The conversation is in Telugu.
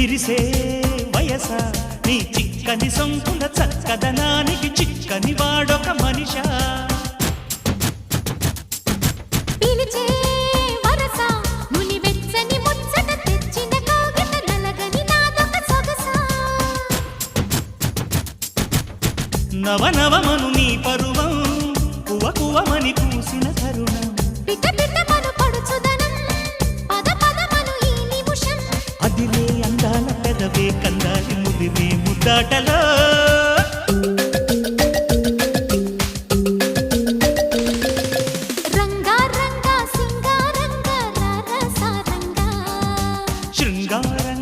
విరిసే వయస నీ చిక్కని సొంపుల చక్కదనానికి చిక్కని వాడొక మనిషా పిలిచే వరస నులి వెచ్చని ముచ్చట తెచ్చిన కాగిత నలగని నాదొక సొగసా నవనవమను నీ పరువం కువ కువమని పూసిన తరుణం పిట పిటమను పడుచుదనం పద పదమను ఈ నిమిషం అదిలే అందాల పెదవే కందాలి ముదిరే ముద్దాటలో రంగా రంగా సింగారంగా రరసారంగా శృంగారంగా